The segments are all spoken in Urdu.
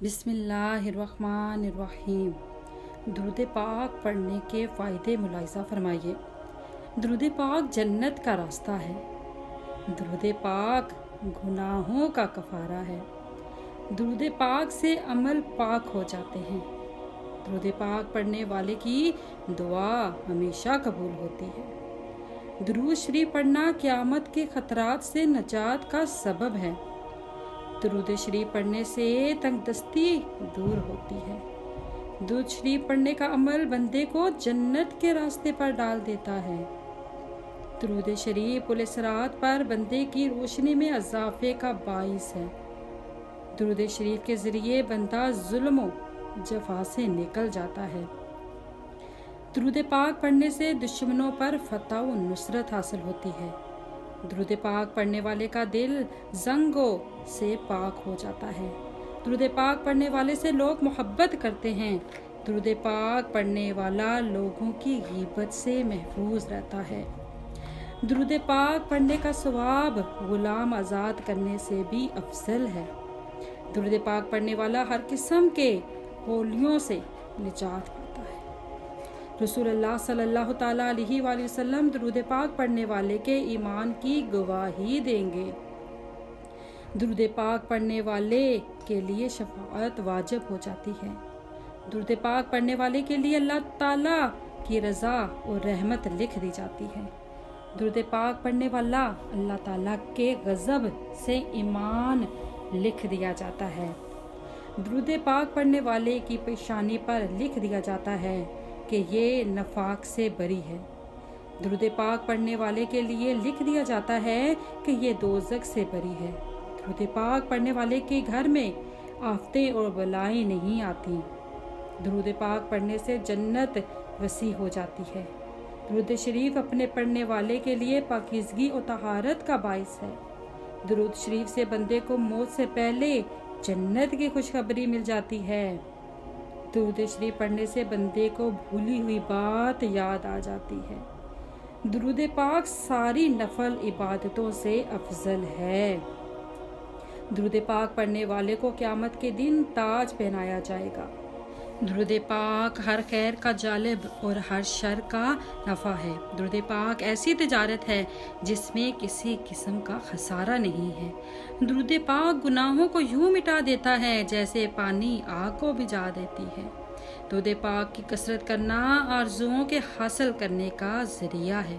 بسم اللہ الرحمن الرحیم۔ درود پاک پڑھنے کے فائدے ملاحظہ فرمائیے۔ درود پاک جنت کا راستہ ہے۔ درود پاک گناہوں کا کفارہ ہے۔ درود پاک سے عمل پاک ہو جاتے ہیں۔ درود پاک پڑھنے والے کی دعا ہمیشہ قبول ہوتی ہے۔ درود شریف پڑھنا قیامت کے خطرات سے نجات کا سبب ہے۔ درود شریف پڑھنے سے تنگ دستی دور ہوتی ہے۔ درود شریف پڑھنے کا عمل بندے کو جنت کے راستے پر ڈال دیتا ہے۔ درود شریف پل صراط پر بندے کی روشنی میں اضافے کا باعث ہے۔ درود شریف کے ذریعے بندہ ظلم و جفا سے نکل جاتا ہے۔ درود پاک پڑھنے سے دشمنوں پر فتح و نصرت حاصل ہوتی ہے۔ درود پاک پڑھنے والے کا دل زنگوں سے پاک ہو جاتا ہے۔ درود پاک پڑھنے والے سے لوگ محبت کرتے ہیں۔ درود پاک پڑھنے والا لوگوں کی غیبت سے محفوظ رہتا ہے۔ درود پاک پڑھنے کا ثواب غلام آزاد کرنے سے بھی افضل ہے۔ درود پاک پڑھنے والا ہر قسم کے ہولیوں سے نجات پاتا ہے۔ رسول اللہ صلی اللہ تعالیٰ علیہ وآلہ وسلم درود پاک پڑھنے والے کے ایمان کی گواہی دیں گے۔ درود پاک پڑھنے والے کے لیے شفاعت واجب ہو جاتی ہے۔ درود پاک پڑھنے والے کے لیے اللہ تعالیٰ کی رضا اور رحمت لکھ دی جاتی ہے۔ درود پاک پڑھنے والا اللہ تعالیٰ کے غضب سے ایمان لکھ دیا جاتا ہے۔ درود پاک پڑھنے والے کی پیشانی پر لکھ دیا جاتا ہے کہ یہ نفاق سے بری ہے۔ درود پاک پڑھنے والے کے لیے لکھ دیا جاتا ہے کہ یہ دوزخ سے بری ہے۔ درود پاک پڑھنے والے کے گھر میں آفتیں اور بلائیں نہیں آتی۔ درود پاک پڑھنے سے جنت وسیع ہو جاتی ہے۔ درود شریف اپنے پڑھنے والے کے لیے پاکیزگی اور طہارت کا باعث ہے۔ درود شریف سے بندے کو موت سے پہلے جنت کی خوشخبری مل جاتی ہے۔ درود شریف پڑھنے سے بندے کو بھولی ہوئی بات یاد آ جاتی ہے۔ درود پاک ساری نفل عبادتوں سے افضل ہے۔ درود پاک پڑھنے والے کو قیامت کے دن تاج پہنایا جائے گا۔ درود پاک ہر خیر کا جالب اور ہر شر کا نفع ہے۔ درود پاک ایسی تجارت ہے جس میں کسی قسم کا خسارہ نہیں ہے۔ درود پاک گناہوں کو یوں مٹا دیتا ہے جیسے پانی آگ کو بجھا دیتی ہے۔ درود پاک کی کثرت کرنا آرزوؤں کے حاصل کرنے کا ذریعہ ہے۔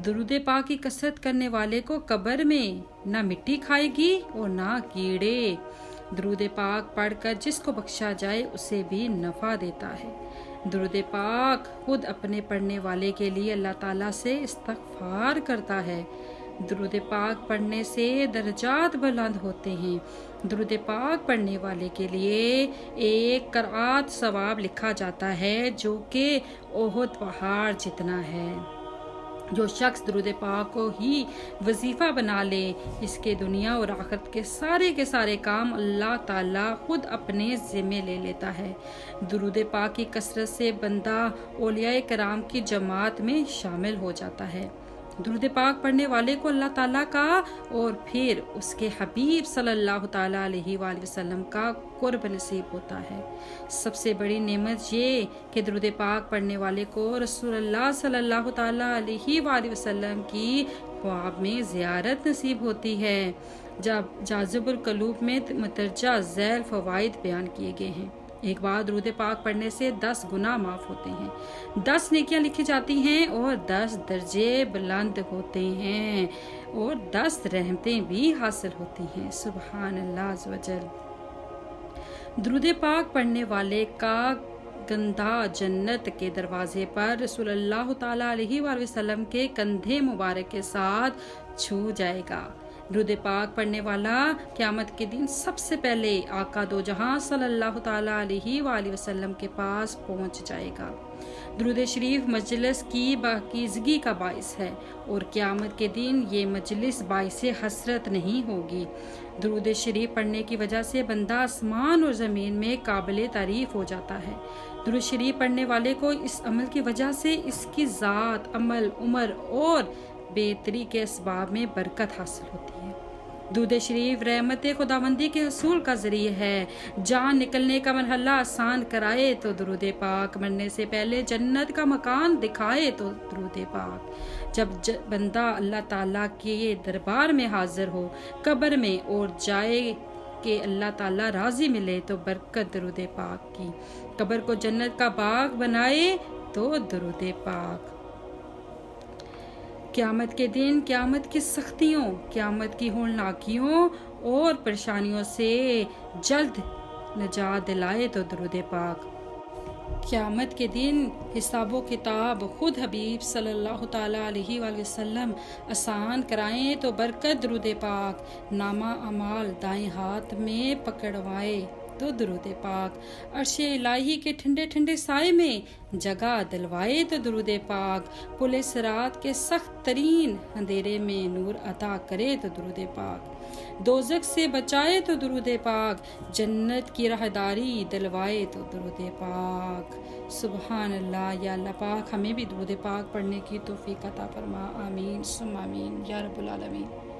درود پاک کی کثرت کرنے والے کو قبر میں نہ مٹی کھائے گی اور نہ کیڑے۔ درود پاک پڑھ کر جس کو بخشا جائے اسے بھی نفع دیتا ہے۔ درود پاک خود اپنے پڑھنے والے کے لیے اللہ تعالیٰ سے استغفار کرتا ہے۔ درود پاک پڑھنے سے درجات بلند ہوتے ہیں۔ درود پاک پڑھنے والے کے لیے ایک قرات ثواب لکھا جاتا ہے جو کہ احد پہاڑ جتنا ہے۔ جو شخص درود پاک کو ہی وظیفہ بنا لے اس کے دنیا اور آخرت کے سارے کام اللہ تعالیٰ خود اپنے ذمے لے لیتا ہے۔ درود پاک کی کثرت سے بندہ اولیاء کرام کی جماعت میں شامل ہو جاتا ہے۔ درود پاک پڑھنے والے کو اللہ تعالیٰ کا اور پھر اس کے حبیب صلی اللہ تعالیٰ علیہ وآلہ وسلم کا قرب نصیب ہوتا ہے۔ سب سے بڑی نعمت یہ کہ درود پاک پڑھنے والے کو رسول اللہ صلی اللہ تعالیٰ علیہ وآلہ وسلم کی خواب میں زیارت نصیب ہوتی ہے۔ جب جاذب القلوب میں مندرجہ ذیل فوائد بیان کیے گئے ہیں۔ ایک بار درود پاک پڑھنے سے 10 گناہ معاف ہوتے ہیں، 10 نیکیاں لکھی جاتی ہیں اور 10 درجے بلند ہوتے ہیں اور 10 رحمتیں بھی حاصل ہوتی ہیں۔ سبحان اللہ عز و جل۔ درود پاک پڑھنے والے کا گندھا جنت کے دروازے پر رسول اللہ تعالیٰ علیہ وآلہ وسلم کے کندھے مبارک کے ساتھ چھو جائے گا۔ درود پاک پڑھنے والا قیامت کے دن سب سے پہلے آقا دو جہاں صلی اللہ تعالیٰ علیہ وآلہ وسلم کے پاس پہنچ جائے گا۔ درود شریف مجلس کی پاکیزگی کا باعث ہے اور قیامت کے دن یہ مجلس باعث حسرت نہیں ہوگی۔ درود شریف پڑھنے کی وجہ سے بندہ آسمان اور زمین میں قابل تعریف ہو جاتا ہے۔ درود شریف پڑھنے والے کو اس عمل کی وجہ سے اس کی ذات، عمل، عمر اور بہتری کے اسباب میں برکت حاصل ہوتی ہے۔ درود شریف رحمت خداوندی کے حصول کا ذریعہ ہے۔ جان نکلنے کا مرحلہ آسان کرائے تو درود پاک، مرنے سے پہلے جنت کا مکان دکھائے تو درود پاک۔ جب بندہ اللہ تعالیٰ کے دربار میں حاضر ہو قبر میں اور جائے کہ اللہ تعالیٰ راضی ملے تو برکت درود پاک کی، قبر کو جنت کا باغ بنائے تو درود پاک۔ قیامت کے دن قیامت کی سختیوں، قیامت کی ہولناکیوں اور پریشانیوں سے جلد نجات دلائے تو درود پاک۔ قیامت کے دن حساب و کتاب خود حبیب صلی اللہ تعالیٰ علیہ وآلہ وسلم آسان کرائیں تو برکت درود پاک، نامہ اعمال دائیں ہاتھ میں پکڑوائے تو درود پاک، عرش الہی کے ٹھنڈے ٹھنڈے سائے میں جگہ دلوائے تو درود پاک، پل صراط کے سخت ترین اندھیرے میں نور عطا کرے تو درود پاک، دوزخ سے بچائے تو درود پاک، جنت کی راہداری دلوائے تو درود پاک۔ سبحان اللہ۔ یا اللہ پاک ہمیں بھی درود پاک پڑھنے کی توفیق عطا فرما، آمین ثم آمین یا رب العالمین۔